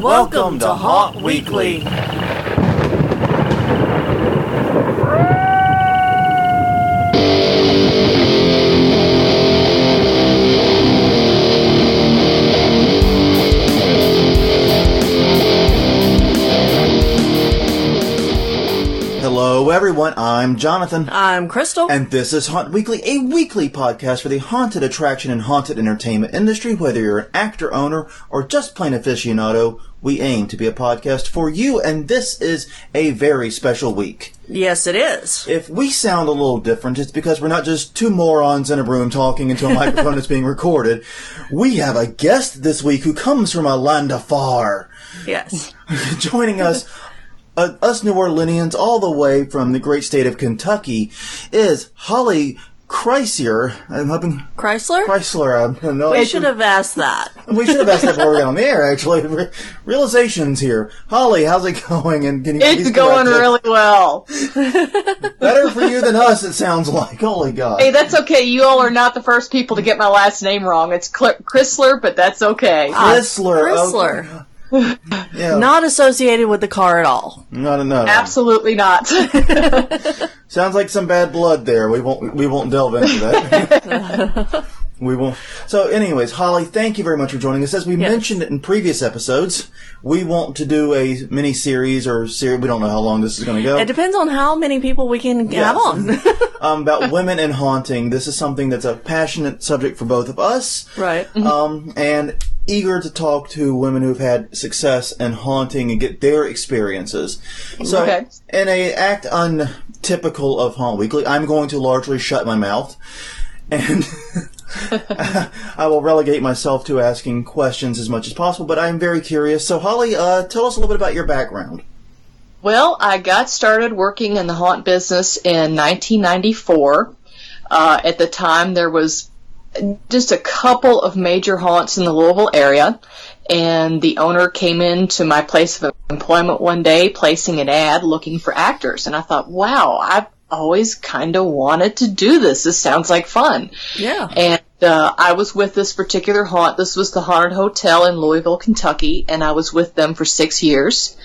Welcome to Haunt Weekly. Hello everyone, I'm Jonathan. I'm Crystal. And this is Haunt Weekly, a weekly podcast for the haunted attraction and haunted entertainment industry. Whether you're an actor, owner, or just plain aficionado, we aim to be a podcast for you, and this is a very special week. Yes, it is. If we sound a little different, it's because we're not just two morons in a room talking into a microphone that's being recorded. We have a guest this week who comes from a land afar. Yes. Joining us... us New Orleanians, all the way from the great state of Kentucky, is Holly Crisler. Crisler? We should have asked that. We should have asked that before we got on the air, actually. Realizations here. Holly, how's it going? And can you It's going really well. Better for you than us, it sounds like. Holy God. Hey, that's okay. You all are not the first people to get my last name wrong. It's Crisler, but that's okay. Crisler. Okay. Yeah. Not associated with the car at all. No. Absolutely not. Sounds like some bad blood there. We won't delve into that. We won't. So, anyways, Holly, thank you very much for joining us. As we mentioned in previous episodes, we want to do a mini-series or series. We don't know how long this is going to go. It depends on how many people we can have on. About women and haunting. This is something that's a passionate subject for both of us. Right. And eager to talk to women who've had success in haunting and get their experiences. So, in an act untypical of Haunt Weekly, I'm going to largely shut my mouth. And... I will relegate myself to asking questions as much as possible, but I'm very curious. So, Holly, tell us a little bit about your background. Well, I got started working in the haunt business in 1994. At the time, there was just a couple of major haunts in the Louisville area, and the owner came into my place of employment one day, placing an ad looking for actors, and I thought, wow, I've always kind of wanted to do this. This sounds like fun. Yeah. And I was with this particular haunt. This was the Haunted Hotel in Louisville, Kentucky, and I was with them for 6 years.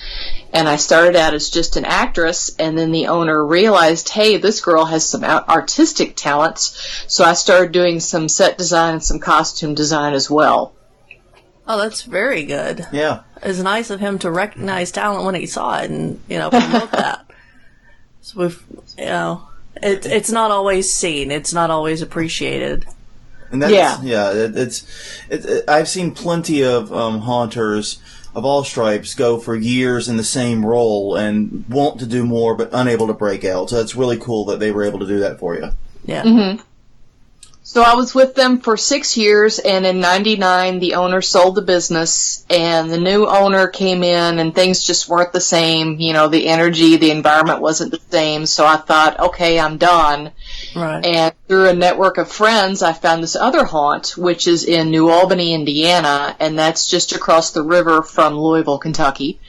And I started out as just an actress, and then the owner realized, hey, this girl has some artistic talents, so I started doing some set design and some costume design as well. Oh, that's very good. Yeah. It's nice of him to recognize talent when he saw it and, promote that. So we've, it's not always seen. It's not always appreciated. And that's, I've seen plenty of haunters of all stripes go for years in the same role and want to do more but unable to break out. So it's really cool that they were able to do that for you. Yeah. Mm-hmm. So I was with them for 6 years, and in 99, the owner sold the business, and the new owner came in, and things just weren't the same. The energy, the environment wasn't the same, so I thought, okay, I'm done. Right. And through a network of friends, I found this other haunt, which is in New Albany, Indiana, and that's just across the river from Louisville, Kentucky.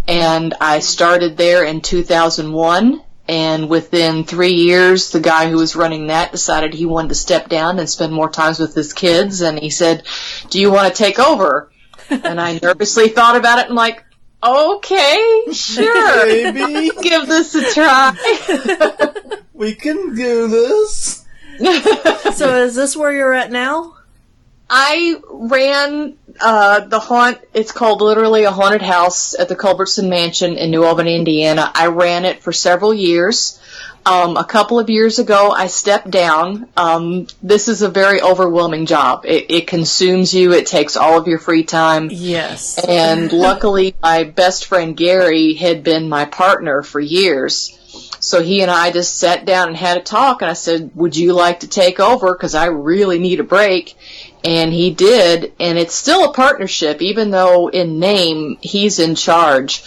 And I started there in 2001. And within 3 years, the guy who was running that decided he wanted to step down and spend more time with his kids. And he said, do you want to take over? And I nervously thought about it and like, okay, sure. Maybe. Give this a try. We can do this. So is this where you're at now? I ran the haunt. It's called Literally a Haunted House at the Culbertson Mansion in New Albany, Indiana. I ran it for several years. A couple of years ago, I stepped down. This is a very overwhelming job. It consumes you. It takes all of your free time. Yes. And luckily, my best friend Gary had been my partner for years. So he and I just sat down and had a talk, and I said, would you like to take over? Because I really need a break. And he did, and it's still a partnership, even though in name he's in charge.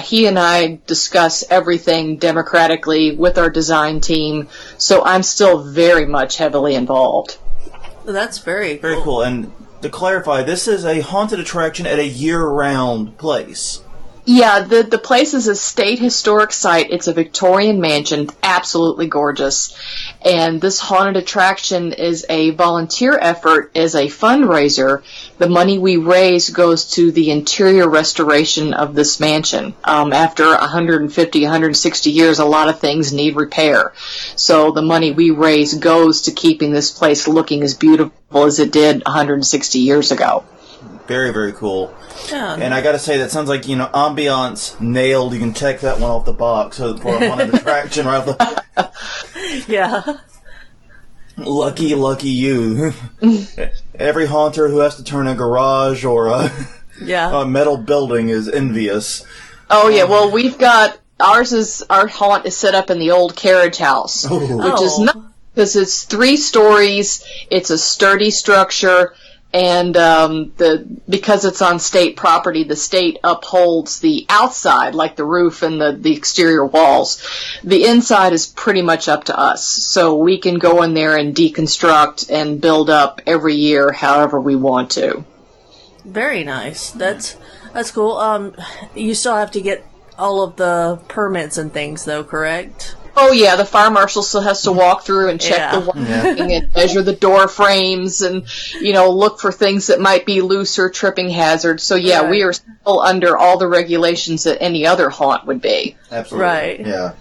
He and I discuss everything democratically with our design team, so I'm still very much heavily involved. That's very Very cool. And to clarify, this is a haunted attraction at a year-round place. Yeah, the place is a state historic site. It's a Victorian mansion, absolutely gorgeous. And this haunted attraction is a volunteer effort, is a fundraiser. The money we raise goes to the interior restoration of this mansion. After 150, 160 years, a lot of things need repair. So the money we raise goes to keeping this place looking as beautiful as it did 160 years ago. Very, very cool. Yeah. And I gotta say, that sounds like, ambiance nailed. You can check that one off the box for a haunted attraction right off the... Yeah. Lucky you. Every haunter who has to turn a garage or a metal building is envious. Oh, yeah. Well, we've got... our haunt is set up in the old carriage house, which is not... because it's 3 stories, it's a sturdy structure... And because it's on state property, the state upholds the outside, like the roof and the exterior walls. The inside is pretty much up to us. So we can go in there and deconstruct and build up every year however we want to. Very nice. That's cool. You still have to get all of the permits and things, though, correct? Oh, yeah, the fire marshal still has to walk through and check the wiring and measure the door frames and, look for things that might be loose or tripping hazards. So, yeah, we are still under all the regulations that any other haunt would be. Absolutely. Right. Yeah.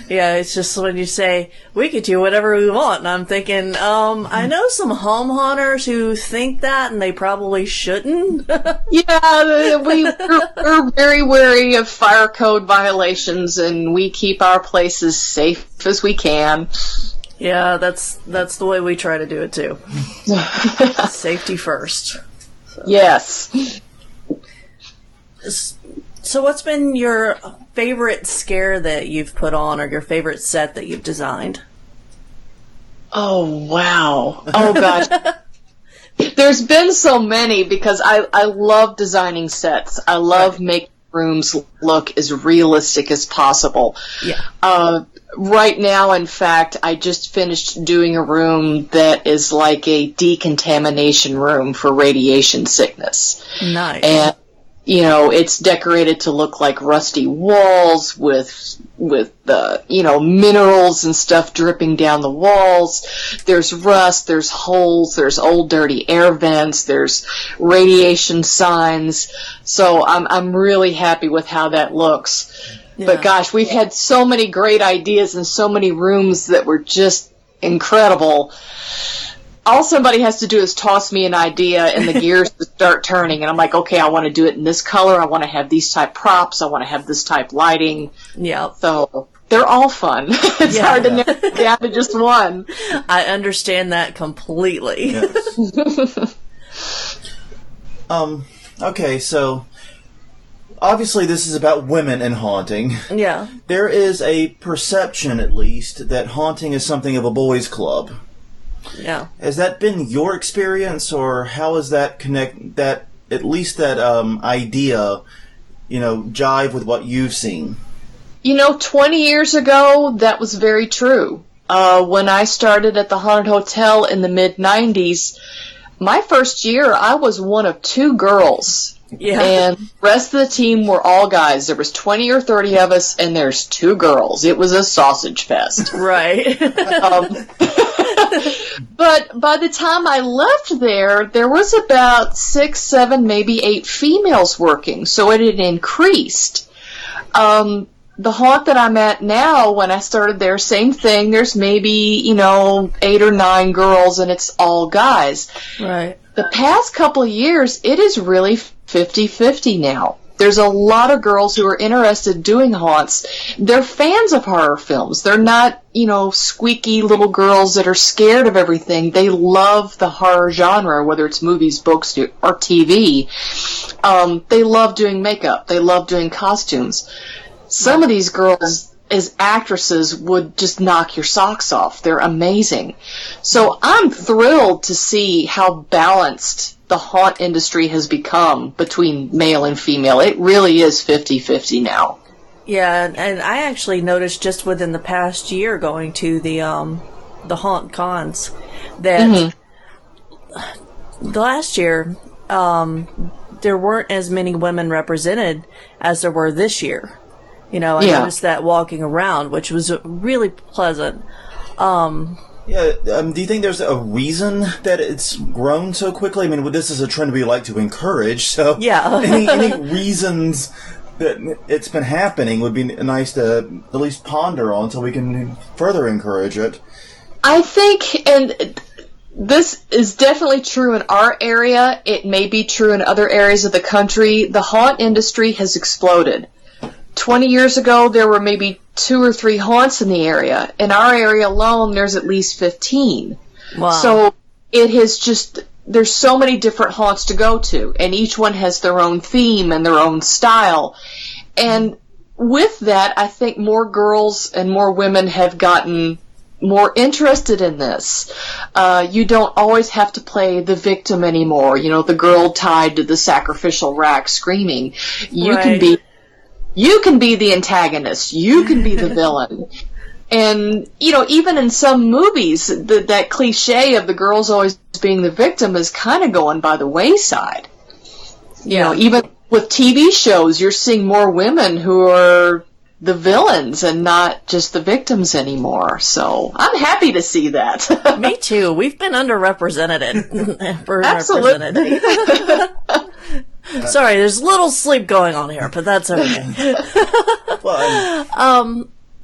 Yeah, it's just when you say, we could do whatever we want, and I'm thinking, I know some home haunters who think that, and they probably shouldn't. Yeah, we're very wary of fire code violations, and we keep our places safe as we can. Yeah, that's the way we try to do it, too. Safety first. So. Yes. So what's been your favorite scare that you've put on, or your favorite set that you've designed? Oh, wow. Oh, gosh. There's been so many, because I love designing sets. I love making rooms look as realistic as possible. Yeah. Right now, in fact, I just finished doing a room that is like a decontamination room for radiation sickness. Nice. And it's decorated to look like rusty walls with minerals and stuff dripping down the walls. There's rust, there's holes, there's old dirty air vents, there's radiation signs. So I'm really happy with how that looks. Yeah. But gosh, we've had so many great ideas and so many rooms that were just incredible. All somebody has to do is toss me an idea and the gears start turning, and I'm like, okay, I want to do it in this color, I want to have these type props, I want to have this type lighting. Yeah. So they're all fun. It's hard to narrow it down to just one. I understand that completely. Yes. Okay, so obviously this is about women and haunting. Yeah. There is a perception, at least, that haunting is something of a boys' club. Yeah. Has that been your experience, or how is that idea, jive with what you've seen? 20 years ago, that was very true. When I started at the Haunted Hotel in the mid-90s, my first year, I was one of 2 girls. Yeah. And the rest of the team were all guys. There was 20 or 30 of us, and there's 2 girls. It was a sausage fest. Right. But by the time I left there was about 6, 7, maybe 8 females working, so it had increased. The haunt that I'm at now, when I started there, same thing. There's maybe, 8 or 9 girls, and it's all guys. Right. The past couple of years, it is really 50-50 now. There's a lot of girls who are interested in doing haunts. They're fans of horror films. They're not, squeaky little girls that are scared of everything. They love the horror genre, whether it's movies, books, or TV. They love doing makeup. They love doing costumes. Some of these girls, as actresses, would just knock your socks off. They're amazing. So I'm thrilled to see how balanced the haunt industry has become between male and female. It really is 50-50 now. Yeah, and I actually noticed just within the past year going to the haunt cons that the last year there weren't as many women represented as there were this year. I noticed that walking around, which was really pleasant. Do you think there's a reason that it's grown so quickly? I mean, this is a trend we like to encourage, so any reasons that it's been happening would be nice to at least ponder on so we can further encourage it. I think, and this is definitely true in our area, it may be true in other areas of the country, the haunt industry has exploded. 20 years ago, there were maybe 2 or 3 haunts in the area. In our area alone, there's at least 15. Wow. So it has just, there's so many different haunts to go to, and each one has their own theme and their own style. And with that, I think more girls and more women have gotten more interested in this. You don't always have to play the victim anymore, the girl tied to the sacrificial rack screaming. You can be the antagonist. You can be the villain. And, even in some movies, that cliche of the girls always being the victim is kind of going by the wayside. Even with TV shows, you're seeing more women who are the villains and not just the victims anymore. So I'm happy to see that. Me too. We've been underrepresented. Absolutely. Sorry, there's a little sleep going on here, but that's okay.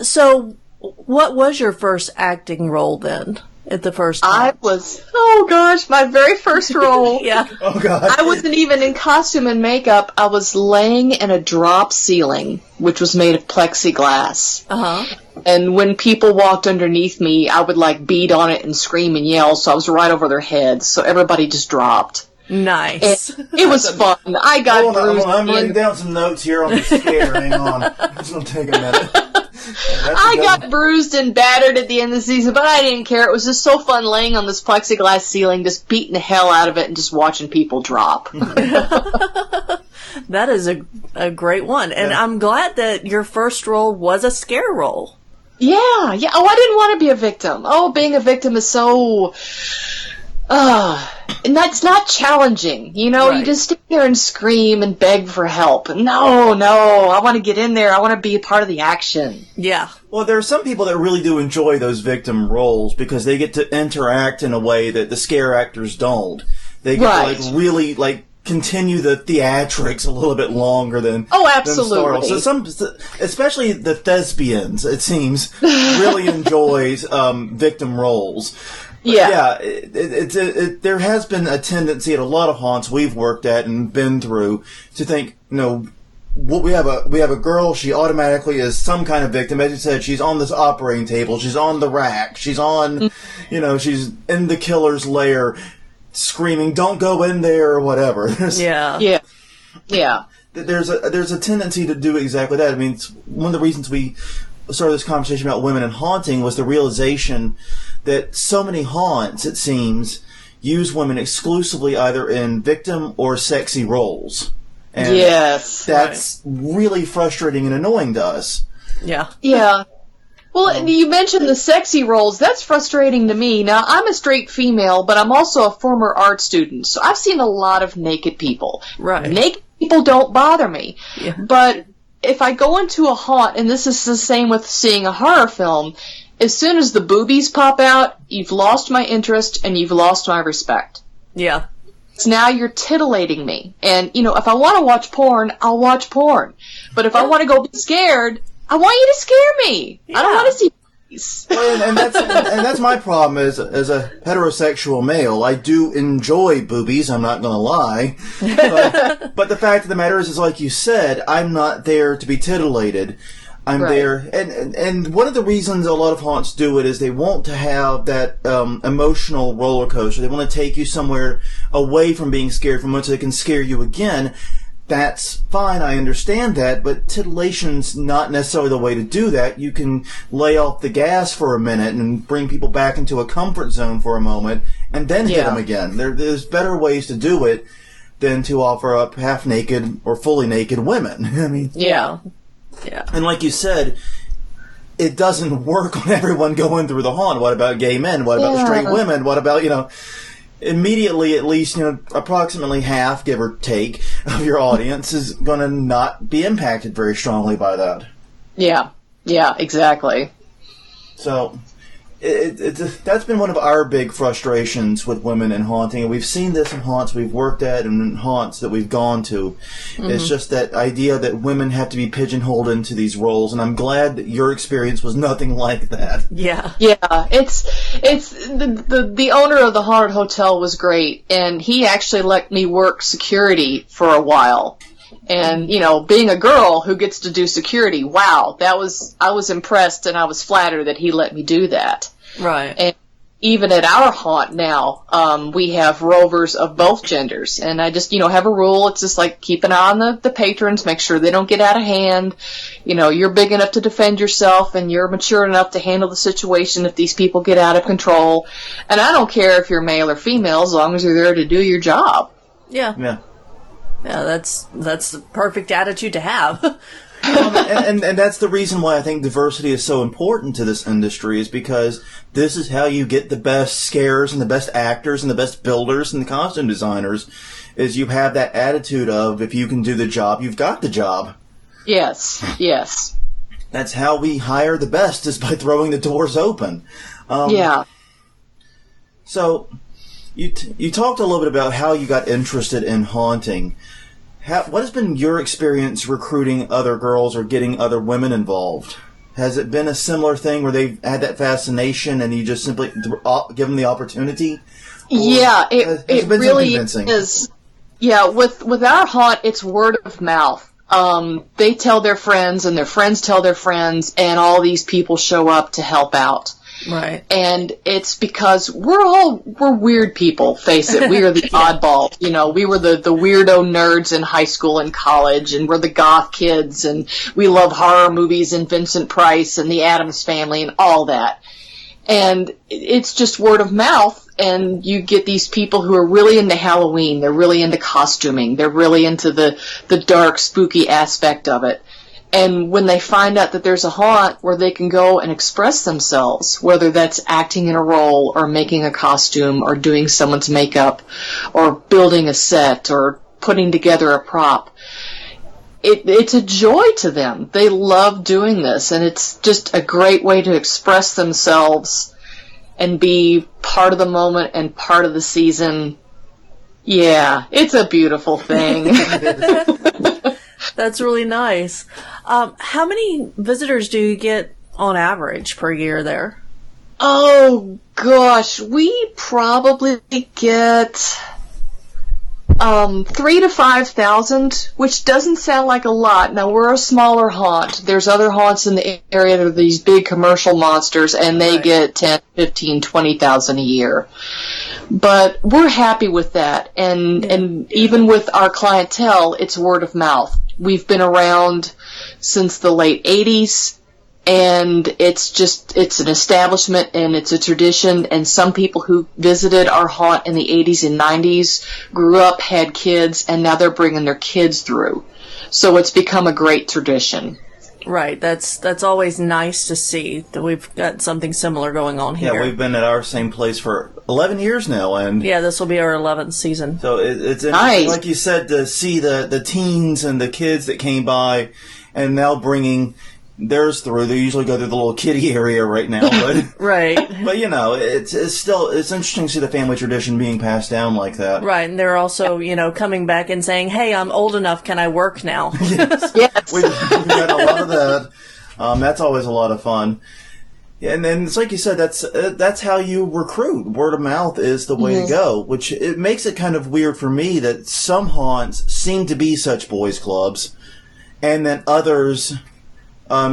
So what was your first acting role then? At the first time? My very first role. Yeah. Oh, God. I wasn't even in costume and makeup. I was laying in a drop ceiling, which was made of plexiglass. Uh-huh. And when people walked underneath me, I would, beat on it and scream and yell, so I was right over their heads, so everybody just dropped. Nice. It was fun. I got bruised. I'm writing down some notes here on the scare. Hang on. It's going to take a minute. I got bruised and battered at the end of the season, but I didn't care. It was just so fun laying on this plexiglass ceiling, just beating the hell out of it and just watching people drop. That is a great one. And I'm glad that your first role was a scare role. Yeah. Oh, I didn't want to be a victim. Oh, being a victim is so... and that's not challenging, Right. You just sit there and scream and beg for help. No, I want to get in there. I want to be a part of the action. Yeah. Well, there are some people that really do enjoy those victim roles because they get to interact in a way that the scare actors don't. They get to really continue the theatrics a little bit longer than absolutely. So some, especially the thespians, it seems, really enjoys victim roles. But there has been a tendency at a lot of haunts we've worked at and been through to think, we have a girl, she automatically is some kind of victim. As you said, she's on this operating table, she's on the rack, she's on, she's in the killer's lair, screaming, "Don't go in there," or whatever. There's a tendency to do exactly that. I mean, it's one of the reasons we started this conversation about women and haunting was the realization that so many haunts, it seems, use women exclusively either in victim or sexy roles. And that's really frustrating and annoying to us. Yeah. Yeah. Well, you mentioned the sexy roles. That's frustrating to me. Now, I'm a straight female, but I'm also a former art student, so I've seen a lot of naked people. Right. Naked people don't bother me. Yeah. But if I go into a haunt, and this is the same with seeing a horror film, as soon as the boobies pop out, you've lost my interest and you've lost my respect. Yeah. So now you're titillating me. And, if I want to watch porn, I'll watch porn. But if I want to go be scared, I want you to scare me. Yeah. I don't want to see boobies. Well, and that's my problem as a heterosexual male. I do enjoy boobies, I'm not going to lie. But the fact of the matter is like you said, I'm not there to be titillated. I'm there, and one of the reasons a lot of haunts do it is they want to have that emotional roller coaster. They want to take you somewhere away from being scared from which they can scare you again. That's fine, I understand that, but titillation's not necessarily the way to do that. You can lay off the gas for a minute and bring people back into a comfort zone for a moment, and then hit them again. There's better ways to do it than to offer up half-naked or fully naked women. I mean... Yeah. And like you said, it doesn't work on everyone going through the haunt. What about gay men? What about straight women? What about, immediately, at least, approximately half, give or take, of your audience is going to not be impacted very strongly by that. Yeah, exactly. So, that's been one of our big frustrations with women in haunting. And we've seen this in haunts we've worked at and in haunts that we've gone to. Mm-hmm. It's just that idea that women have to be pigeonholed into these roles. And I'm glad that your experience was nothing like that. Yeah. Yeah. It's the owner of the haunted hotel was great. And he actually let me work security for a while. And, being a girl who gets to do security, wow, I was impressed and I was flattered that he let me do that. Right. And even at our haunt now, we have rovers of both genders. And I just, have a rule. It's just like keep an eye on the patrons, make sure they don't get out of hand. You're big enough to defend yourself and you're mature enough to handle the situation if these people get out of control. And I don't care if you're male or female as long as you're there to do your job. Yeah. Yeah. Yeah, that's the perfect attitude to have. And that's the reason why I think diversity is so important to this industry, is because this is how you get the best scares and the best actors and the best builders and the costume designers, is you have that attitude of, if you can do the job, you've got the job. Yes. That's how we hire the best, is by throwing the doors open. Yeah. So, you talked a little bit about how you got interested in haunting. What has been your experience recruiting other girls or getting other women involved? Has it been a similar thing where they've had that fascination and you just simply give them the opportunity? Yeah, it really is. Yeah, with our haunt, it's word of mouth. They tell their friends and their friends tell their friends, and all these people show up to help out. Right. And it's because we're weird people, face it. We are the oddball. We were the weirdo nerds in high school and college, and we're the goth kids, and we love horror movies and Vincent Price and the Addams Family and all that. And it's just word of mouth, and you get these people who are really into Halloween. They're really into costuming. They're really into the dark, spooky aspect of it. And when they find out that there's a haunt where they can go and express themselves, whether that's acting in a role or making a costume or doing someone's makeup or building a set or putting together a prop, it's a joy to them. They love doing this, and it's just a great way to express themselves and be part of the moment and part of the season. Yeah, it's a beautiful thing. That's really nice. How many visitors do you get on average per year there? Oh, gosh. We probably get 3,000 to 5,000, which doesn't sound like a lot. Now, we're a smaller haunt. There's other haunts in the area that are these big commercial monsters, and they get 10, 15, 20,000 a year. But we're happy with that. And even with our clientele, it's word of mouth. We've been around since the late 80s, and it's an establishment and it's a tradition, and some people who visited our haunt in the 80s and 90s grew up, had kids, and now they're bringing their kids through. So it's become a great tradition. Right, that's always nice to see that we've got something similar going on here. Yeah, we've been at our same place for 11 years now, and yeah, this will be our 11th season. So it's nice, like you said, to see the teens and the kids that came by, and now bringing theirs through. They usually go through the little kiddie area right now, but right. But it's still interesting to see the family tradition being passed down like that. Right, and they're also coming back and saying, "Hey, I'm old enough. Can I work now?" Yes, yes. We've got a lot of that. That's always a lot of fun. Yeah, and then it's like you said, that's how you recruit. Word of mouth is the way to go, which it makes it kind of weird for me that some haunts seem to be such boys clubs, and then others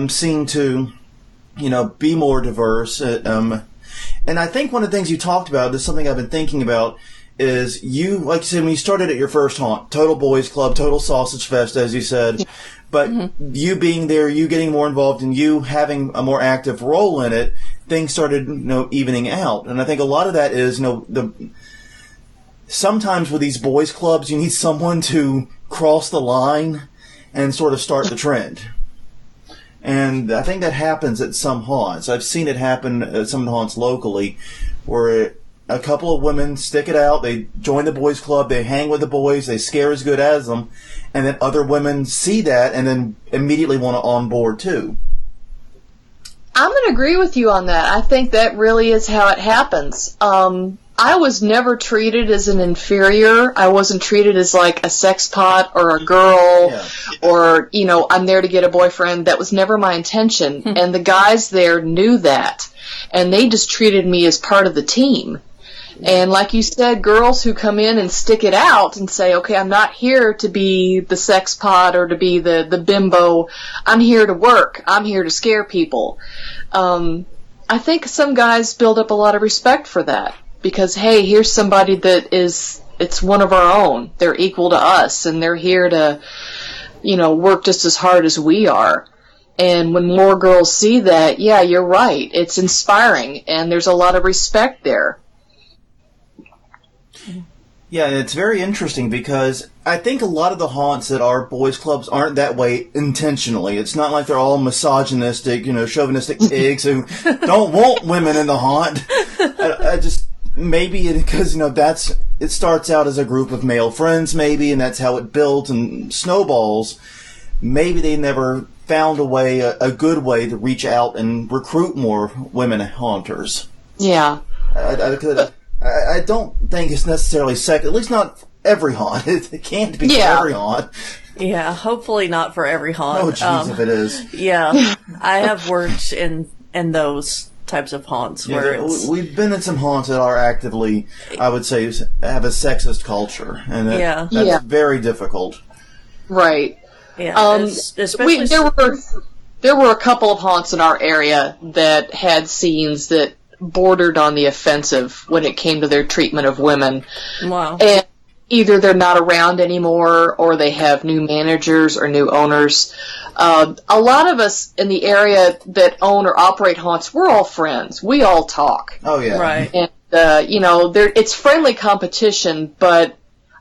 seem to, be more diverse. And I think one of the things you talked about is something I've been thinking about is you, like you said, when you started at your first haunt, total boys club, total sausage fest, as you said, but you being there, you getting more involved, and you having a more active role in it, things started, evening out. And I think a lot of that is, sometimes with these boys clubs, you need someone to cross the line and sort of start the trend. And I think that happens at some haunts. I've seen it happen at some haunts locally where a couple of women stick it out. They join the boys' club. They hang with the boys. They scare as good as them. And then other women see that and then immediately want to on board, too. I'm going to agree with you on that. I think that really is how it happens. I was never treated as an inferior. I wasn't treated as like a sex pot or a girl or, I'm there to get a boyfriend. That was never my intention. And the guys there knew that. And they just treated me as part of the team. And like you said, girls who come in and stick it out and say, okay, I'm not here to be the sex pot or to be the bimbo. I'm here to work. I'm here to scare people. I think some guys build up a lot of respect for that because, hey, here's somebody that it's one of our own. They're equal to us and they're here to, work just as hard as we are. And when more girls see that, yeah, you're right. It's inspiring and there's a lot of respect there. Yeah, it's very interesting because I think a lot of the haunts that are boys' clubs aren't that way intentionally. It's not like they're all misogynistic, chauvinistic pigs who don't want women in the haunt. I just, maybe because, it starts out as a group of male friends maybe, and that's how it builds and snowballs. Maybe they never found a good way to reach out and recruit more women haunters. Yeah. I don't think it's necessarily at least not every haunt. It can't be for every haunt. Yeah, hopefully not for every haunt. Oh, jeez, if it is. Yeah, I have worked in those types of haunts where we've been in some haunts that are actively, I would say, have a sexist culture, and that's very difficult. Right. Yeah, especially there were a couple of haunts in our area that had scenes that bordered on the offensive when it came to their treatment of women. Wow. And either they're not around anymore or they have new managers or new owners. A lot of us in the area that own or operate haunts, we're all friends. We all talk. Oh, yeah. Right. And, it's friendly competition, but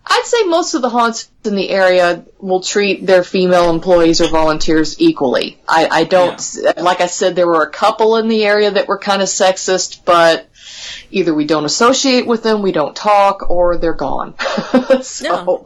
I'd say most of the haunts in the area will treat their female employees or volunteers equally. I don't, like I said, there were a couple in the area that were kind of sexist, but either we don't associate with them, we don't talk, or they're gone. So.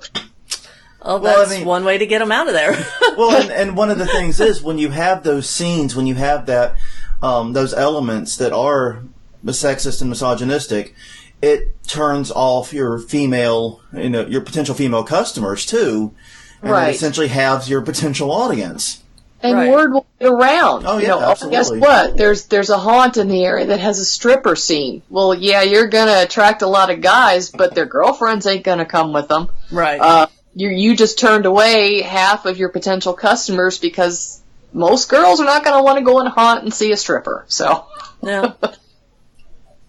Well, that's one way to get them out of there. Well, and one of the things is when you have those scenes, when you have that, those elements that are sexist and misogynistic, it turns off your female, your potential female customers too, and it essentially halves your potential audience. And word will get around. Oh yeah, absolutely. Guess what? There's a haunt in the area that has a stripper scene. Well, yeah, you're gonna attract a lot of guys, but their girlfriends ain't gonna come with them. Right. You just turned away half of your potential customers because most girls are not gonna want to go in a haunt and see a stripper. So. Yeah.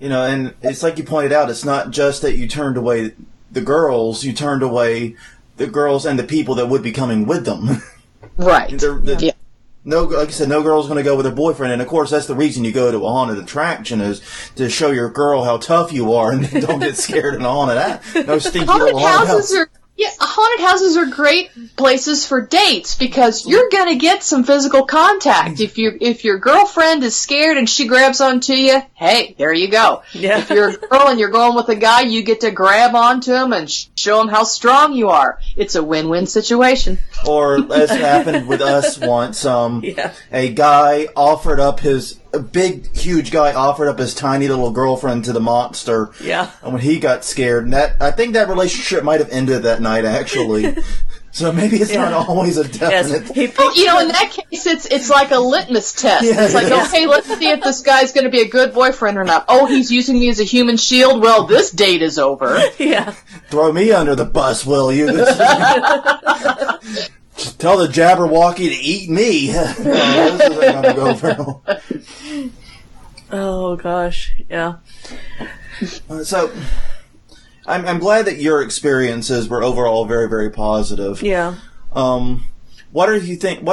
And it's like you pointed out, it's not just that you turned away the girls, you turned away the girls and the people that would be coming with them. Right. No, like I said, no girl's going to go with her boyfriend, and of course that's the reason you go to a haunted attraction is to show your girl how tough you are and don't get scared in a haunted No stinky little haunted house. Haunted houses are great places for dates because you're gonna get some physical contact. If your girlfriend is scared and she grabs onto you, hey, there you go. Yeah. If you're a girl and you're going with a guy, you get to grab onto him and show him how strong you are. It's a win-win situation. Or as happened with us once, a guy offered up a big, huge guy offered up his tiny little girlfriend to the monster. Yeah. And when he got scared, and I think that relationship might have ended that night, actually. So maybe it's not always a definite. Yes. In that case, it's like a litmus test. Yeah, it's like, okay, let's see if this guy's going to be a good boyfriend or not. Oh, he's using me as a human shield? Well, this date is over. Yeah. Throw me under the bus, will you? Just tell the Jabberwocky to eat me. This isn't going to go for Oh, gosh. Yeah. So, I'm glad that your experiences were overall very, very positive. Yeah. What are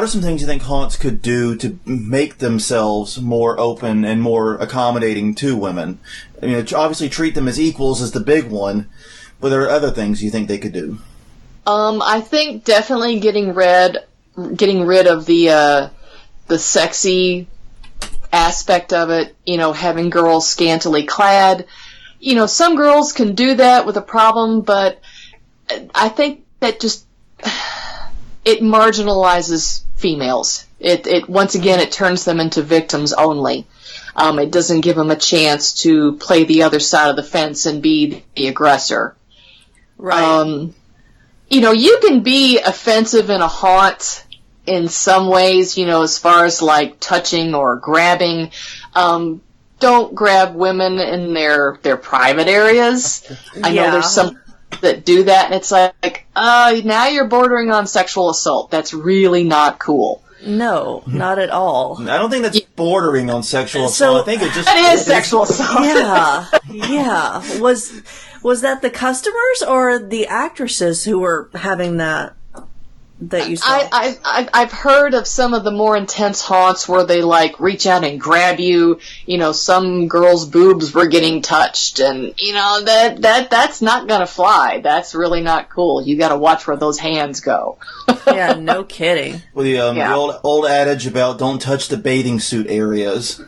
some things you think haunts could do to make themselves more open and more accommodating to women? Obviously treat them as equals is the big one, but there are other things you think they could do. I think definitely getting rid of the sexy aspect of it, having girls scantily clad, some girls can do that with a problem, but I think that just, it marginalizes females. It once again, it turns them into victims only. It doesn't give them a chance to play the other side of the fence and be the aggressor. Right. You can be offensive in a haunt in some ways, as far as like touching or grabbing. Don't grab women in their private areas. I know there's some that do that, and it's like, now you're bordering on sexual assault. That's really not cool. No, not at all. I don't think that's bordering on sexual assault. I think it just... It is sexual assault. Yeah. Was that the customers or the actresses who were having that you saw? I've heard of some of the more intense haunts where they like reach out and grab you. Some girls' boobs were getting touched, and that's not gonna fly. That's really not cool. You got to watch where those hands go. Yeah, no kidding. Well, the old adage about don't touch the bathing suit areas.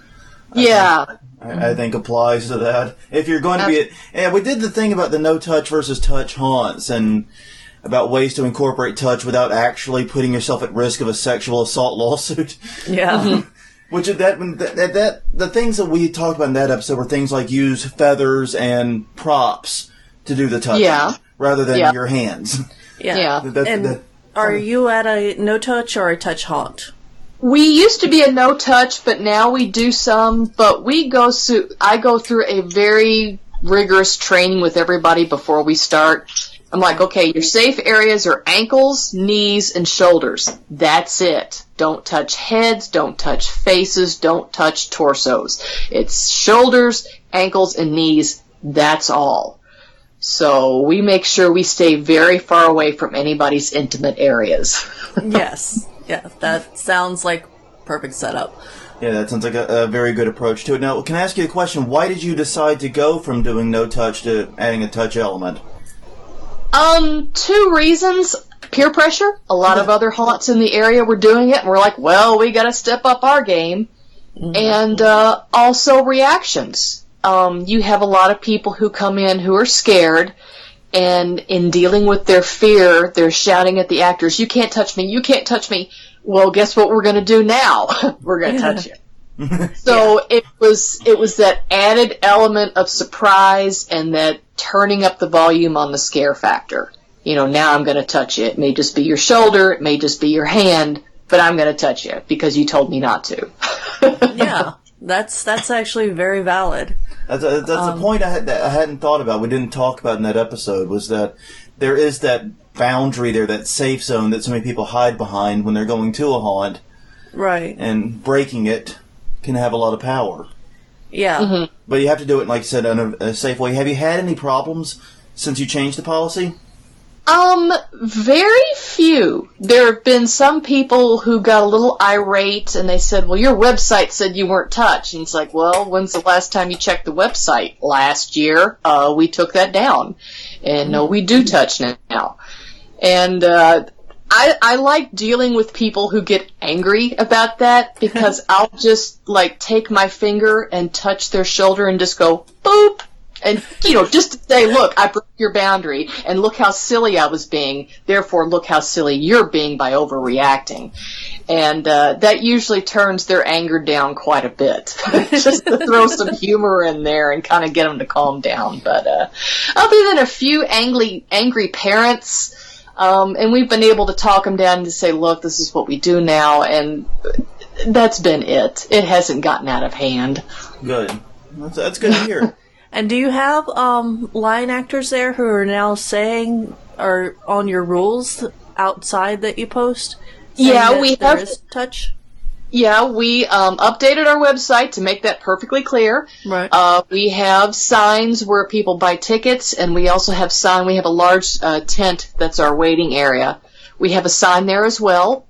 I think applies to that. If you're going to be... we did the thing about the no-touch versus touch haunts, and about ways to incorporate touch without actually putting yourself at risk of a sexual assault lawsuit. Yeah. Which the things that we talked about in that episode were things like use feathers and props to do the touching rather than your hands. Yeah. Are you at a no-touch or a touch haunt? We used to be a no-touch, but now we do some. But I go through a very rigorous training with everybody before we start. I'm like, okay, your safe areas are ankles, knees, and shoulders. That's it. Don't touch heads, don't touch faces, don't touch torsos. It's shoulders, ankles, and knees. That's all. So we make sure we stay very far away from anybody's intimate areas. Yes. Yeah, that sounds like perfect setup. Yeah, that sounds like a very good approach to it. Now, can I ask you a question? Why did you decide to go from doing no touch to adding a touch element? 2 reasons. Peer pressure. A lot of other haunts in the area were doing it, and we're like, well, we got to step up our game. Mm-hmm. And also reactions. You have a lot of people who come in who are scared, and in dealing with their fear, they're shouting at the actors, "You can't touch me, you can't touch me." Well, guess what we're going to do now? We're going to touch you. So it was that added element of surprise and that turning up the volume on the scare factor. Now I'm going to touch you. It may just be your shoulder, it may just be your hand, but I'm going to touch you because you told me not to. Yeah, that's actually very valid. That's a point I hadn't thought about. We didn't talk about in that episode, was that there is that boundary there, that safe zone that so many people hide behind when they're going to a haunt. Right. And breaking it can have a lot of power. Yeah. Mm-hmm. But you have to do it, like you said, in a safe way. Have you had any problems since you changed the policy? Very few. There have been some people who got a little irate and they said, well, your website said you weren't touched. And it's like, well, when's the last time you checked the website? Last year. We took that down. And no, we do touch now. And, I like dealing with people who get angry about that because I'll just, take my finger and touch their shoulder and just go, boop. And, just to say, look, I broke your boundary, and look how silly I was being, therefore look how silly you're being by overreacting. And that usually turns their anger down quite a bit, just to throw some humor in there and kind of get them to calm down. But other than a few angry parents, and we've been able to talk them down to say, look, this is what we do now, and that's been it. It hasn't gotten out of hand. Good. That's good to hear. And do you have line actors there who are now saying, or on your rules outside that you post? Yeah, we have touch. Yeah, we updated our website to make that perfectly clear. Right. We have signs where people buy tickets, and we also have we have a large tent that's our waiting area. We have a sign there as well.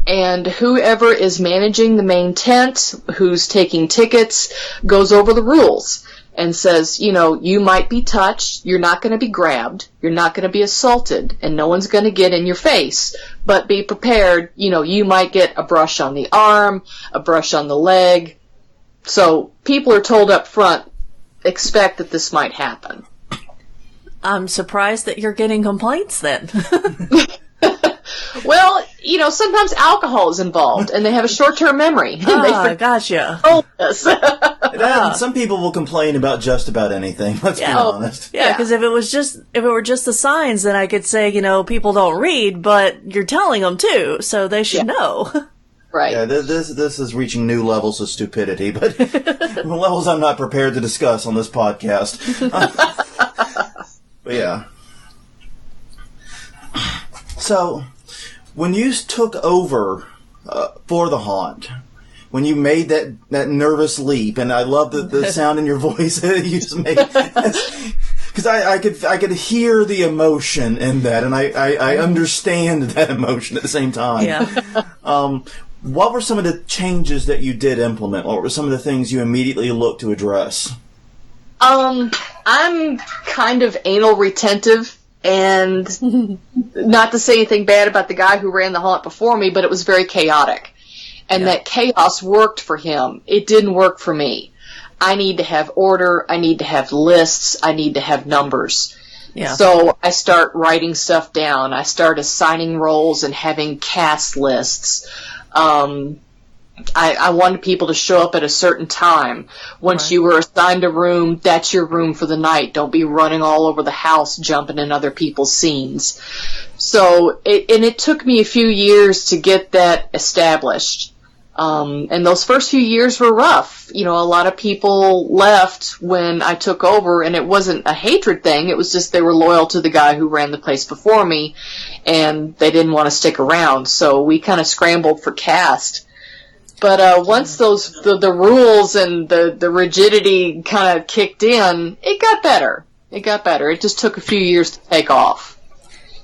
And whoever is managing the main tent, who's taking tickets, goes over the rules and says, you might be touched, you're not going to be grabbed, you're not going to be assaulted, and no one's going to get in your face. But be prepared, you might get a brush on the arm, a brush on the leg. So people are told up front, expect that this might happen. I'm surprised that you're getting complaints then. Well, sometimes alcohol is involved, and they have a short-term memory. Gotcha. And some people will complain about just about anything. Let's be honest. Yeah, because if it were just the signs, then I could say, people don't read, but you're telling them too, so they should know. Right. Yeah, this is reaching new levels of stupidity, but levels I'm not prepared to discuss on this podcast. But yeah. So, when you took over for the haunt, when you made that nervous leap, and I love the sound in your voice that you just made, because I could hear the emotion in that, and I understand that emotion at the same time. Yeah. What were some of the changes that you did implement? What were some of the things you immediately looked to address? I'm kind of anal retentive, and not to say anything bad about the guy who ran the haunt before me, but it was very chaotic. And that chaos worked for him. It didn't work for me. I need to have order. I need to have lists. I need to have numbers. Yeah. So I start writing stuff down. I start assigning roles and having cast lists. I wanted people to show up at a certain time. Once you were assigned a room, that's your room for the night. Don't be running all over the house, jumping in other people's scenes. So, it took me a few years to get that established. And those first few years were rough. A lot of people left when I took over, and it wasn't a hatred thing. It was just they were loyal to the guy who ran the place before me, and they didn't want to stick around. So we kind of scrambled for cast. But once the rules and the rigidity kind of kicked in, it got better. It just took a few years to take off.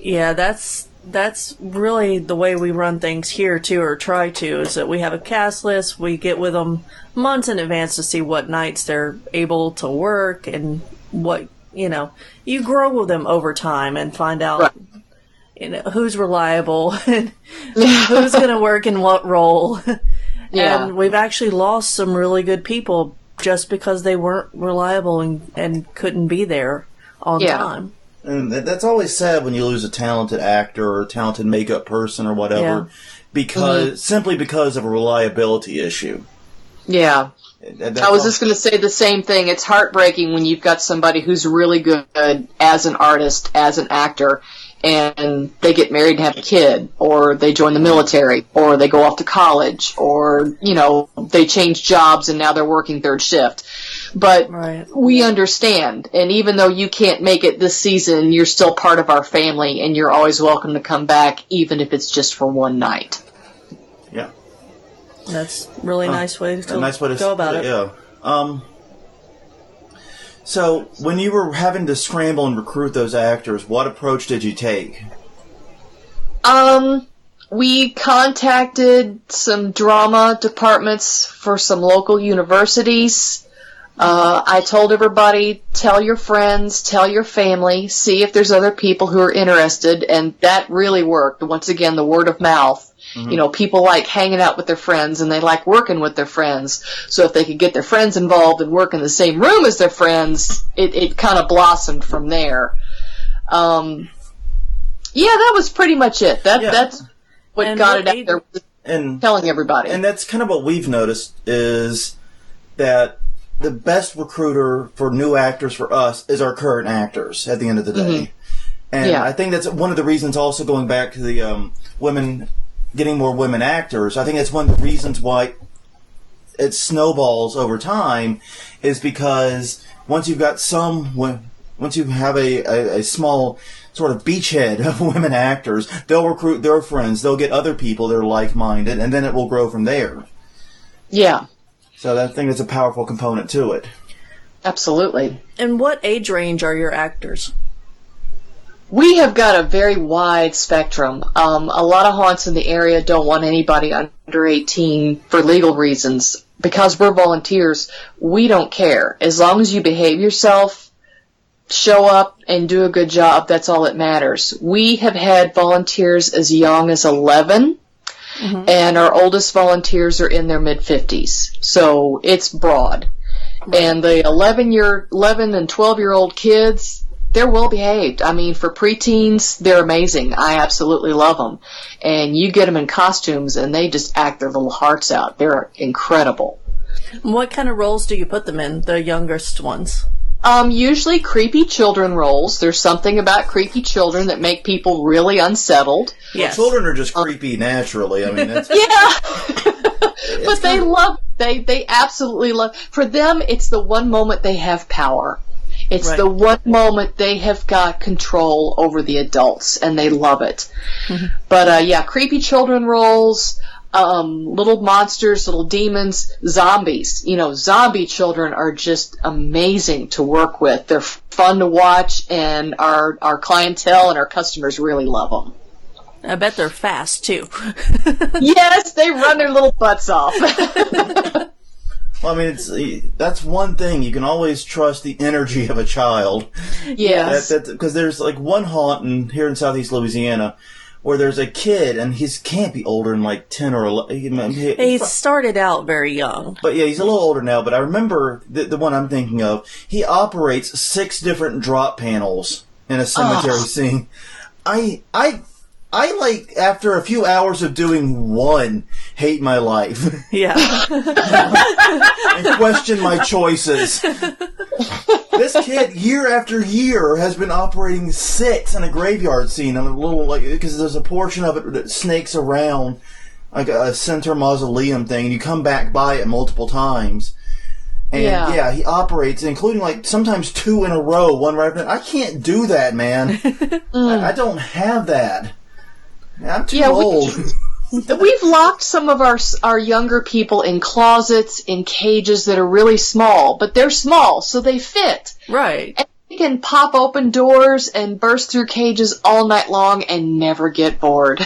Yeah, that's really the way we run things here too, or try to, is that we have a cast list. We get with them months in advance to see what nights they're able to work and what, you grow with them over time and find out, who's reliable and who's going to work in what role. Yeah. And we've actually lost some really good people just because they weren't reliable and couldn't be there on time. And that's always sad when you lose a talented actor or a talented makeup person or whatever, simply because of a reliability issue. Yeah. I was just going to say the same thing. It's heartbreaking when you've got somebody who's really good as an artist, as an actor, and they get married and have a kid, or they join the military, or they go off to college, or, they change jobs and now they're working third shift. But we understand, and even though you can't make it this season, you're still part of our family, and you're always welcome to come back, even if it's just for one night. Yeah. That's a really nice way to go about it. Yeah. So, when you were having to scramble and recruit those actors, what approach did you take? We contacted some drama departments for some local universities. I told everybody, tell your friends, tell your family, see if there's other people who are interested, and that really worked. Once again, the word of mouth. Mm-hmm. People like hanging out with their friends, and they like working with their friends. So if they could get their friends involved and work in the same room as their friends, it kind of blossomed from there. That was pretty much it. That's what got it out there, and telling everybody. And that's kind of what we've noticed, is that the best recruiter for new actors for us is our current actors at the end of the day. Mm-hmm. And I think that's one of the reasons, also going back to the getting more women actors, I think that's one of the reasons why it snowballs over time, is because once you have a small sort of beachhead of women actors, they'll recruit their friends, they'll get other people that are like-minded, and then it will grow from there. Yeah. So I think that's a powerful component to it. Absolutely. And what age range are your actors? We have got a very wide spectrum. A lot of haunts in the area don't want anybody under 18 for legal reasons. Because we're volunteers, we don't care. As long as you behave yourself, show up, and do a good job, that's all that matters. We have had volunteers as young as 11, and our oldest volunteers are in their mid-50s. So it's broad. And the 11 and 12-year-old kids, they're well behaved. I mean, for preteens, they're amazing. I absolutely love them. And you get them in costumes, and they just act their little hearts out. They're incredible. What kind of roles do you put them in, the youngest ones? Usually creepy children roles. There's something about creepy children that make people really unsettled. Yes. Well, children are just creepy naturally. I mean, that's... Yeah. But they love, they absolutely love, for them, it's the one moment they have power. It's the one moment they have got control over the adults, and they love it. Mm-hmm. But, yeah, creepy children roles, little monsters, little demons, zombies. You know, zombie children are just amazing to work with. They're fun to watch, and our clientele and our customers really love them. I bet they're fast, too. Yes, they run their little butts off. Well, I mean, that's one thing. You can always trust the energy of a child. Yes. Because there's, like, one haunt here in southeast Louisiana where there's a kid, and he can't be older than, like, 10 or 11. He started out very young. But, yeah, he's a little older now. But I remember the one I'm thinking of. He operates 6 different drop panels in a cemetery scene. I, like, after a few hours of doing one, hate my life. Yeah. And question my choices. This kid, year after year, has been operating 6 in a graveyard scene. On a little, like, because there's a portion of it that snakes around, like a center mausoleum thing, and you come back by it multiple times. And, yeah, he operates, including, like, sometimes 2 in a row, one right after. I can't do that, man. I don't have that. I'm too old. We've locked some of our younger people in closets, in cages that are really small, but they're small, so they fit. Right. And they can pop open doors and burst through cages all night long and never get bored.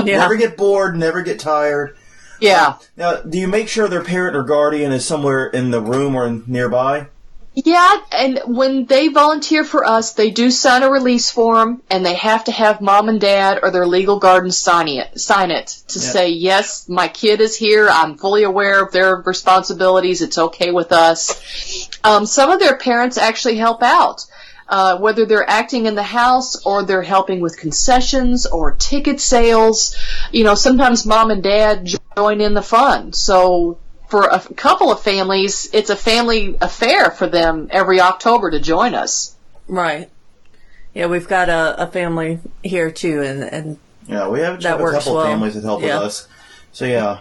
Never get bored, never get tired. Yeah. Now, do you make sure their parent or guardian is somewhere in the room or nearby? Yeah, and when they volunteer for us, they do sign a release form, and they have to have mom and dad or their legal guardian sign it to say, yes, my kid is here, I'm fully aware of their responsibilities, it's okay with us. Some of their parents actually help out, whether they're acting in the house or they're helping with concessions or ticket sales. You know, sometimes mom and dad join in the fun, so... For a couple of families, it's a family affair for them every October to join us. Right. Yeah, we've got a family here too, and yeah, we have a couple of families that help with us. So yeah.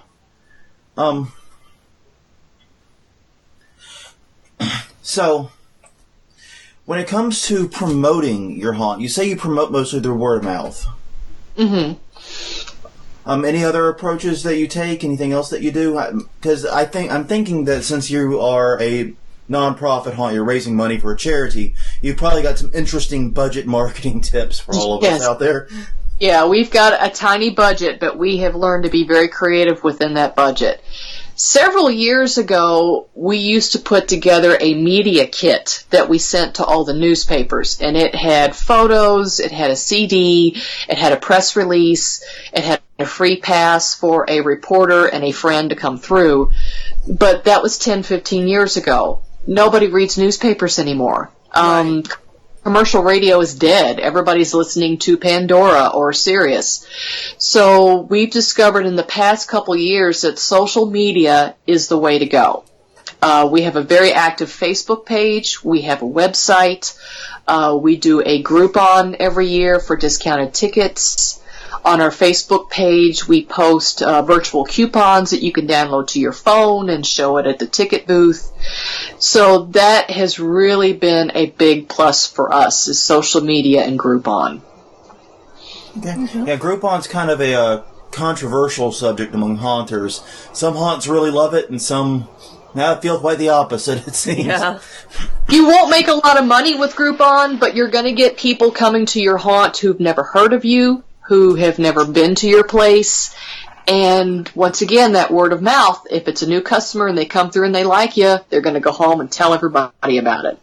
So when it comes to promoting your haunt, you say you promote mostly through word of mouth. Mm-hmm. Any other approaches that you take? Anything else that you do? Because I'm thinking that since you are a nonprofit haunt, you're raising money for a charity, you've probably got some interesting budget marketing tips for all of us out there. Yeah, we've got a tiny budget, but we have learned to be very creative within that budget. Several years ago, we used to put together a media kit that we sent to all the newspapers, and it had photos, it had a CD, it had a press release, it had a free pass for a reporter and a friend to come through. But that was 10, 15 years ago. Nobody reads newspapers anymore. Right. Commercial radio is dead. Everybody's listening to Pandora or Sirius. So we've discovered in the past couple years that social media is the way to go. We have a very active Facebook page. We have a website. We do a Groupon every year for discounted tickets. On our Facebook page, we post virtual coupons that you can download to your phone and show it at the ticket booth. So that has really been a big plus for us, is social media and Groupon. Okay. Mm-hmm. Yeah, Groupon's kind of a controversial subject among haunters. Some haunts really love it, and some now feel quite the opposite, it seems. Yeah. You won't make a lot of money with Groupon, but you're going to get people coming to your haunt who've never heard of you, who have never been to your place. And once again, that word of mouth, if it's a new customer and they come through and they like you, they're going to go home and tell everybody about it.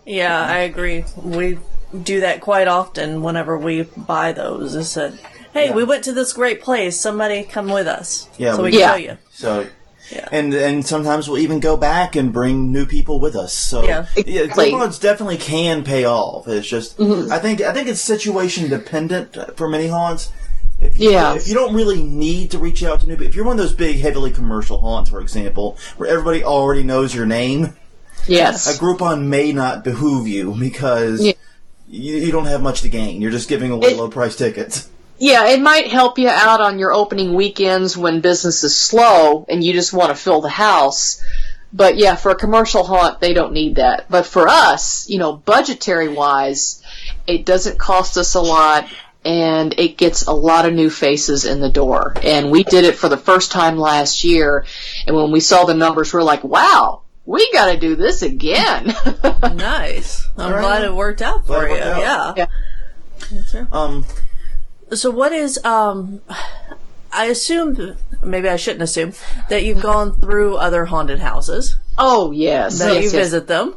Yeah, I agree. We do that quite often whenever we buy those. Is that, hey, we went to this great place. Somebody come with us. Yeah, so we can show you. So, Yeah. And sometimes we'll even go back and bring new people with us. So group haunts definitely can pay off. It's just I think it's situation dependent for many haunts. If you don't really need to reach out to new people, if you're one of those big, heavily commercial haunts, for example, where everybody already knows your name, yes, a Groupon may not behoove you because you don't have much to gain. You're just giving away low-price tickets. Yeah, it might help you out on your opening weekends when business is slow and you just want to fill the house. But yeah, for a commercial haunt, they don't need that. But for us, budgetary-wise, it doesn't cost us a lot. And it gets a lot of new faces in the door. And we did it for the first time last year. And when we saw the numbers, we're like, wow, we got to do this again. Nice. I'm glad it worked out for you. Yeah. So what is, I assume, maybe I shouldn't assume, that you've gone through other haunted houses. Oh, yes. That you visit them.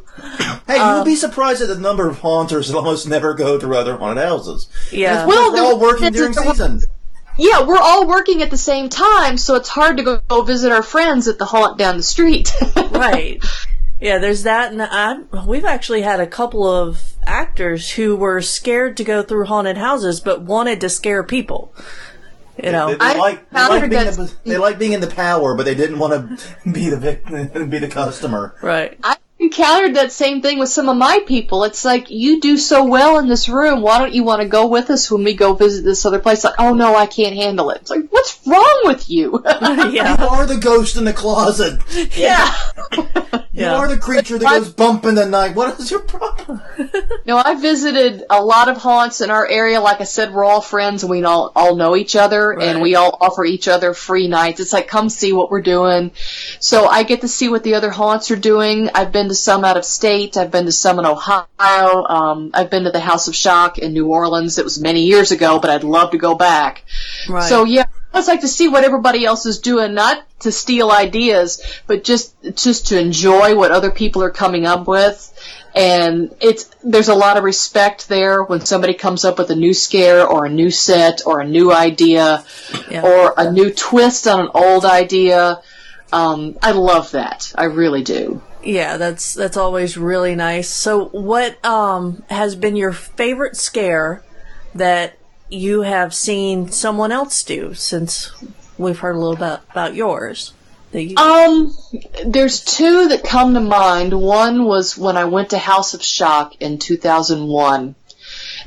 Hey, you'll be surprised at the number of haunters that almost never go through other haunted houses. Yeah. Well, they're all working during season. Yeah, we're all working at the same time, so it's hard to go visit our friends at the haunt down the street. Right. Yeah, there's that, and we've actually had a couple of actors who were scared to go through haunted houses, but wanted to scare people. They like being in the power, but they didn't want to be the victim, be the customer. Right. I encountered that same thing with some of my people. It's like, you do so well in this room. Why don't you want to go with us when we go visit this other place? Like, oh no, I can't handle it. It's like, what's wrong with you? Yeah. You are the ghost in the closet. Yeah. You are the creature that goes bump in the night. What is your problem? No, I visited a lot of haunts in our area. Like I said, we're all friends and we all know each other, and we all offer each other free nights. It's like, come see what we're doing. So I get to see what the other haunts are doing. I've been to some out of state. I've been to some in Ohio. I've been to the House of Shock in New Orleans. It was many years ago, but I'd love to go back. Right. So yeah, I just like to see what everybody else is doing, not to steal ideas, but just to enjoy what other people are coming up with. And there's a lot of respect there when somebody comes up with a new scare or a new set or a new idea or a new twist on an old idea. I love that. I really do. Yeah, that's always really nice. So what has been your favorite scare that you have seen someone else do, since we've heard a little bit about yours? There's two that come to mind. One was when I went to House of Shock in 2001.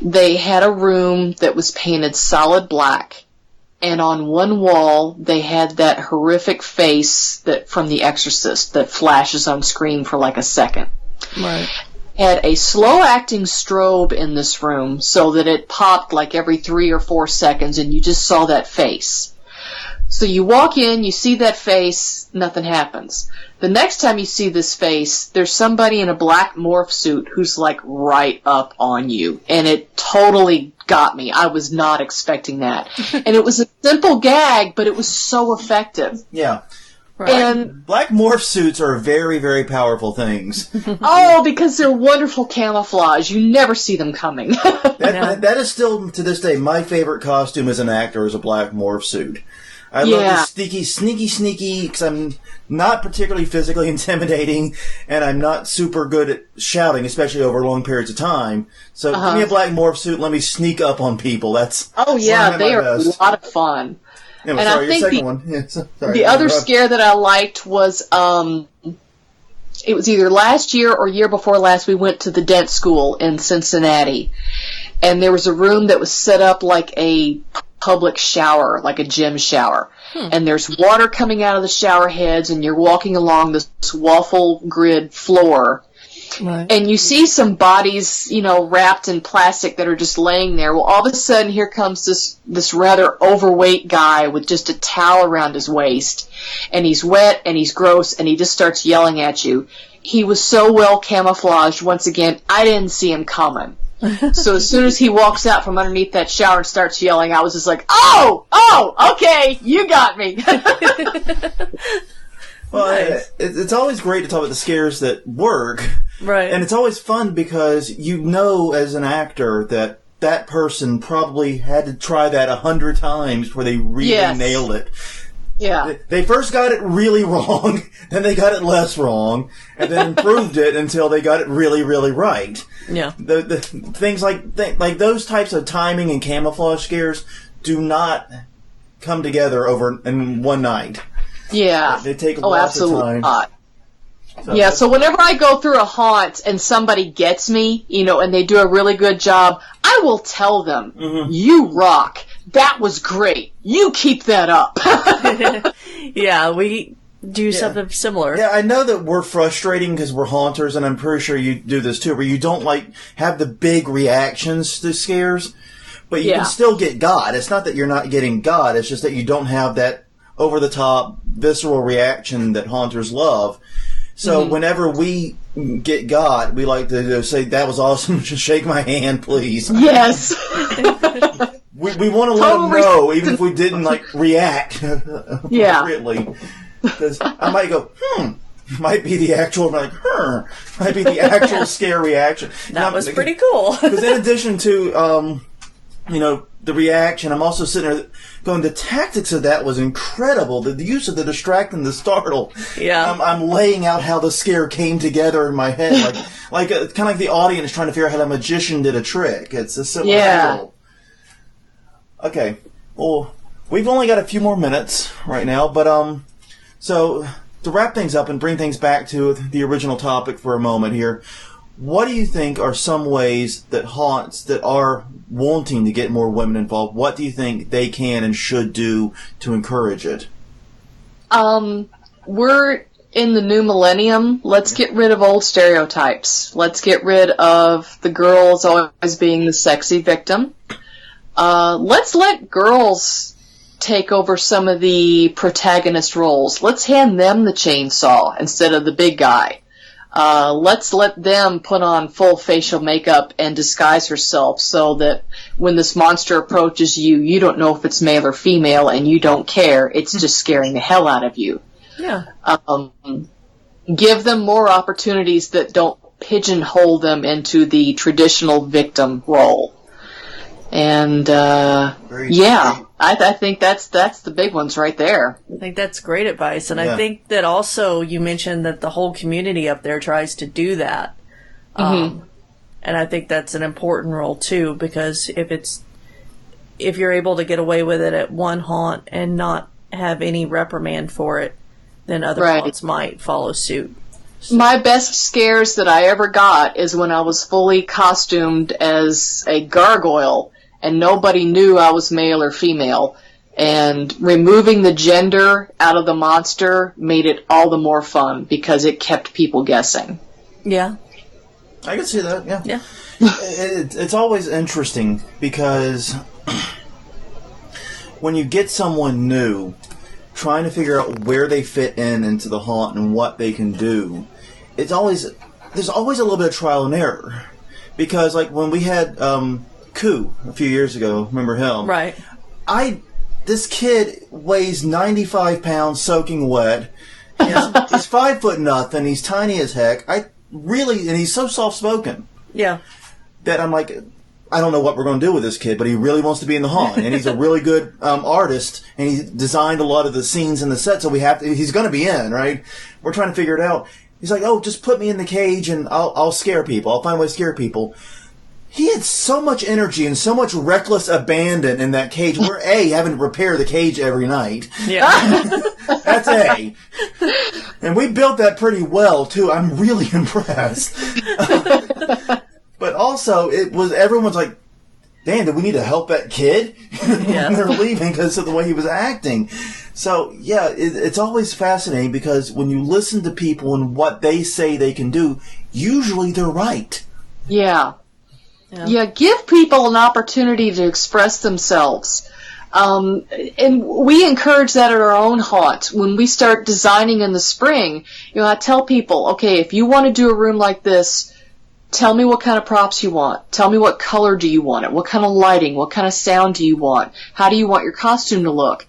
They had a room that was painted solid black, and on one wall they had that horrific face that from The Exorcist that flashes on screen for like a second. Right. Had a slow-acting strobe in this room so that it popped like every 3 or 4 seconds, and you just saw that face. So you walk in, you see that face, nothing happens. The next time you see this face, there's somebody in a black morph suit who's like right up on you. And it totally got me. I was not expecting that. And it was a simple gag, but it was so effective. Yeah. Right. And black morph suits are very, very powerful things. Oh, because they're wonderful camouflage. You never see them coming. That is still, to this day, my favorite costume as an actor is a black morph suit. I love the sneaky, because I'm not particularly physically intimidating, and I'm not super good at shouting, especially over long periods of time. So give me a black morph suit, let me sneak up on people. They are a lot of fun. Yeah, and I think the other scare that I liked was, it was either last year or year before last, we went to the Dent School in Cincinnati, and there was a room that was set up like a public shower, like a gym shower. And there's water coming out of the shower heads, and you're walking along this waffle grid floor. Right. And you see some bodies, wrapped in plastic that are just laying there. Well, all of a sudden, here comes this rather overweight guy with just a towel around his waist. And he's wet, and he's gross, and he just starts yelling at you. He was so well camouflaged, once again, I didn't see him coming. So as soon as he walks out from underneath that shower and starts yelling, I was just like, oh, okay, you got me. Well, nice. It's always great to talk about the scares that work. Right. And it's always fun because as an actor that person probably had to try that 100 times before they really nailed it. Yeah. They first got it really wrong, then they got it less wrong, and then improved it until they got it really, really right. Yeah. The things like those types of timing and camouflage scares do not come together over in one night. Yeah. They take lots of time. Not. So, so whenever I go through a haunt and somebody gets me, and they do a really good job, I will tell them, you rock. That was great. You keep that up. Yeah, we do something similar. Yeah, I know that we're frustrating because we're haunters, and I'm pretty sure you do this too, where you don't have the big reactions to scares, but you can still get God. It's not that you're not getting God, it's just that you don't have that over-the-top, visceral reaction that haunters love. So whenever we get God, we like to say, that was awesome, just shake my hand, please. Yes. We want to let them know, even if we didn't react appropriately. Because I might go, might be the actual, might be the actual scare reaction. That was pretty cool. Because in addition to, the reaction, I'm also sitting there going, the tactics of that was incredible. The use of the distract and the startle. Yeah. I'm laying out how the scare came together in my head. kind of like the audience trying to figure out how the magician did a trick. It's a similar deal. Okay. Well, we've only got a few more minutes right now, but so to wrap things up and bring things back to the original topic for a moment here, what do you think are some ways that haunts that are wanting to get more women involved, what do you think they can and should do to encourage it? We're in the new millennium. Let's get rid of old stereotypes. Let's get rid of the girls always being the sexy victim. Let's let girls take over some of the protagonist roles. Let's hand them the chainsaw instead of the big guy. Let's let them put on full facial makeup and disguise herself so that when this monster approaches you, you don't know if it's male or female and you don't care. It's just scaring the hell out of you. Yeah. Give them more opportunities that don't pigeonhole them into the traditional victim role. And, I think that's the big ones right there. I think that's great advice. And I think that also you mentioned that the whole community up there tries to do that. And I think that's an important role too, because if you're able to get away with it at one haunt and not have any reprimand for it, then other haunts might follow suit. So. My best scares that I ever got is when I was fully costumed as a gargoyle and nobody knew I was male or female. And removing the gender out of the monster made it all the more fun because it kept people guessing. Yeah. I can see that, yeah. Yeah. It's always interesting because when you get someone new, trying to figure out where they fit into the haunt and what they can do, there's always a little bit of trial and error. Because when we had Koo a few years ago, remember him? Right. This kid weighs 95 pounds soaking wet. He's 5 foot nothing. He's tiny as heck. And he's so soft spoken. Yeah. That I'm like, I don't know what we're going to do with this kid, but he really wants to be in the haunt, and he's a really good artist, and he designed a lot of the scenes in the set, so he's going to be in, right? We're trying to figure it out. He's like, oh, just put me in the cage, and I'll scare people. I'll find a way to scare people. He had so much energy and so much reckless abandon in that cage. We're having to repair the cage every night. Yeah. That's A. And we built that pretty well, too. I'm really impressed. But also, everyone's like, damn, do we need to help that kid? Yeah. They're leaving because of the way he was acting. So, yeah, it's always fascinating because when you listen to people and what they say they can do, usually they're right. Yeah. Yeah, give people an opportunity to express themselves. And we encourage that at our own haunt. When we start designing in the spring, I tell people, okay, if you want to do a room like this, tell me what kind of props you want. Tell me what color do you want it. What kind of lighting? What kind of sound do you want? How do you want your costume to look?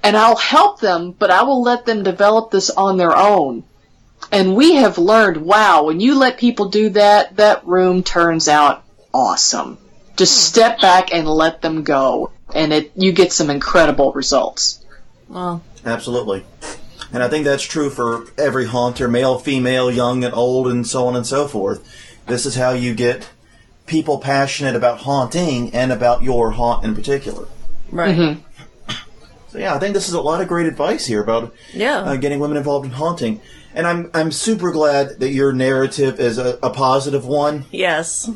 And I'll help them, but I will let them develop this on their own. And we have learned, wow, when you let people do that, that room turns out awesome. Just step back and let them go, and you get some incredible results. Well, absolutely. And I think that's true for every haunter, male, female, young and old, and so on and so forth. This is how you get people passionate about haunting and about your haunt in particular. Right. Mm-hmm. So yeah, I think this is a lot of great advice here about getting women involved in haunting. And I'm super glad that your narrative is a positive one. Yes.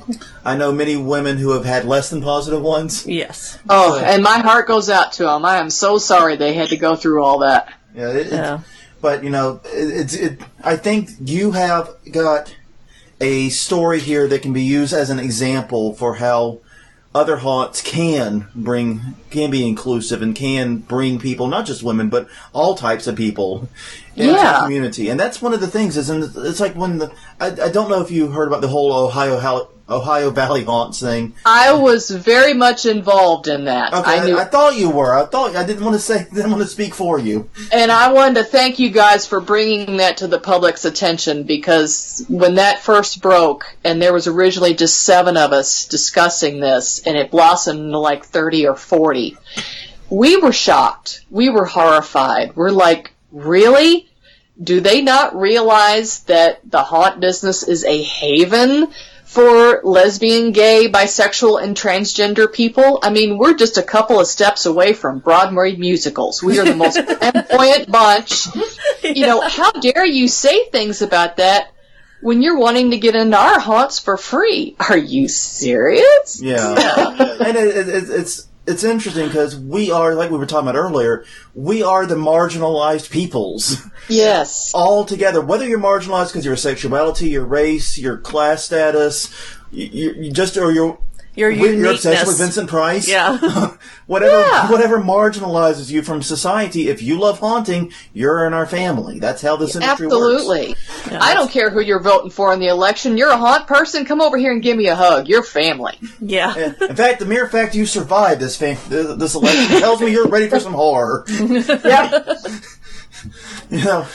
I know many women who have had less than positive ones. Yes. Oh, and my heart goes out to them. I am so sorry they had to go through all that. Yeah, but you know, I think you have got a story here that can be used as an example for how other haunts can be inclusive and can bring people, not just women, but all types of people into the community. And that's one of the things. It's like when I don't know if you heard about the whole Ohio Valley haunts thing. I was very much involved in that. Okay, I thought you were. I didn't want to speak for you. And I wanted to thank you guys for bringing that to the public's attention, because when that first broke, and there was originally just 7 of us discussing this, and it blossomed into like 30 or 40, we were shocked. We were horrified. We're like, really? Do they not realize that the haunt business is a haven for lesbian, gay, bisexual, and transgender people? I mean, we're just a couple of steps away from Broadway musicals. We are the most flamboyant bunch. You know, how dare you say things about that when you're wanting to get into our haunts for free? Are you serious? Yeah. And it's interesting because we are, like we were talking about earlier, we are the marginalized peoples. Yes. All together. Whether you're marginalized because of your sexuality, your race, your class status, your obsession with Vincent Price. Yeah. Whatever marginalizes you from society, if you love haunting, you're in our family. That's how this industry works. Absolutely. Yeah, I don't care who you're voting for in the election. You're a haunt person, come over here and give me a hug. You're family. Yeah. In fact, the mere fact you survived this election tells me you're ready for some horror. Yeah. You know,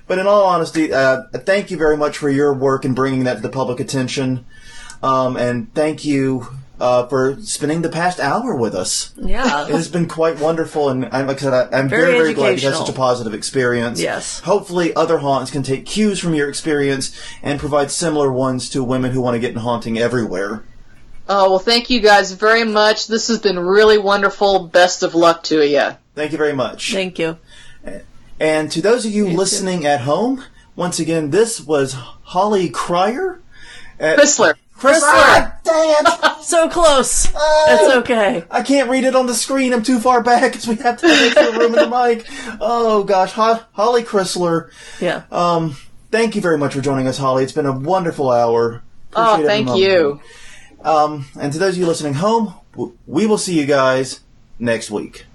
but in all honesty, thank you very much for your work in bringing that to the public attention. And thank you for spending the past hour with us. Yeah. It has been quite wonderful, and like I said, I'm very, very glad you had such a positive experience. Yes. Hopefully other haunts can take cues from your experience and provide similar ones to women who want to get in haunting everywhere. Oh, well, thank you guys very much. This has been really wonderful. Best of luck to you. Thank you very much. Thank you. And to those of you listening at home, once again, this was Holly Crisler. Crisler. Dang it! So close. It's okay. I can't read it on the screen. I'm too far back because we have to make the room in the mic. Oh, gosh. Holly Crisler. Yeah. Thank you very much for joining us, Holly. It's been a wonderful hour. Appreciate thank you. And to those of you listening home, we will see you guys next week.